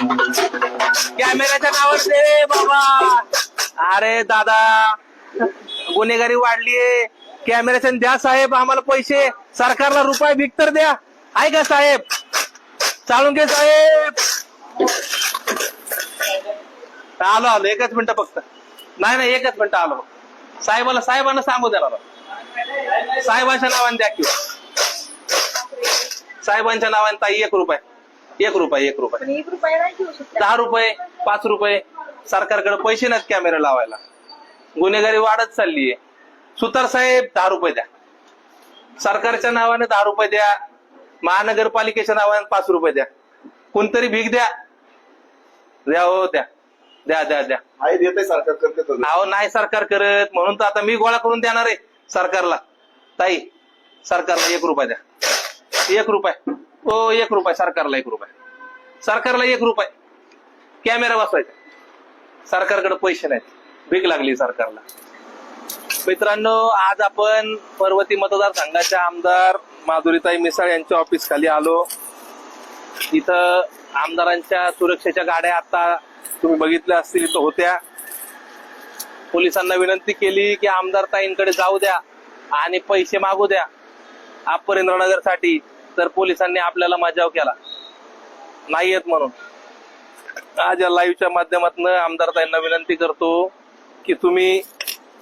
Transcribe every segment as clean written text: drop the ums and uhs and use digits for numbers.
कॅमेऱ्याच्या नावावर दे रे बाबा. अरे दादा गुन्हेगारी वाढलीये. कॅमेऱ्याच्या द्या साहेब आम्हाला पैसे. सरकारला रुपये भीक तर द्या. आहे का साहेब? चालून घे साहेब. आलो आलो एकच मिनिट फक्त. नाही एकच मिनिट आलो. साहेबांना सांगू द्या ना. साहेबांच्या नावाने द्या किंवा साहेबांच्या नावाने ताई 1 रुपये 1 रुपये 1 रुपये 10 रुपये 5 रुपये. सरकारकडे पैसे नाहीत कॅमेरा लावायला. गुन्हेगारी वाढत चाललीये. सुतार साहेब 10 रुपये द्या. सरकारच्या नावाने 10 रुपये द्या. महानगरपालिकेच्या नावाने 5 रुपये द्या. कोणतरी भीक द्या. द्या हो द्या द्या द्या द्या. देते सरकार करते. अहो नाही सरकार करत म्हणून तर आता मी गोळा करून देणार आहे सरकारला. ताई सरकारला 1 रुपये द्या. 1 रुपये. हो 1 रुपये सरकारला 1 रुपये. सरकारला 1 रुपये. कॅमेरा बसवायचा. सरकारकडे पैसे नाहीत. भीक लागली सरकारला. मित्रांनो आज आपण पर्वती मतदारसंघाच्या आमदार माधुरीताई मिसाळ यांच्या ऑफिस खाली आलो. इथं आमदारांच्या सुरक्षेच्या गाड्या आता तुम्ही बघितल्या असतील इथं होत्या. पोलिसांना विनंती केली की आमदार ताईंकडे जाऊ द्या आणि पैसे मागू द्या अपरेंद्रनगर साठी. तर पोलिसांनी आपल्याला मजाव केला नाही येत म्हणून. आज या लाईव्हच्या माध्यमातून आमदार ताईंना विनंती करतो की तुम्ही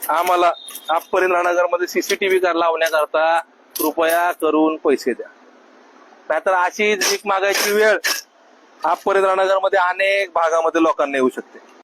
आम्हाला अपरेंद्रनगर मध्ये सीसीटीव्ही लावण्याकरता कृपया करून पैसे द्या. नाहीतर अशी भीक मागायची वेळ अपरेंद्रनगर मध्ये अनेक भागामध्ये लोकांना येऊ शकते.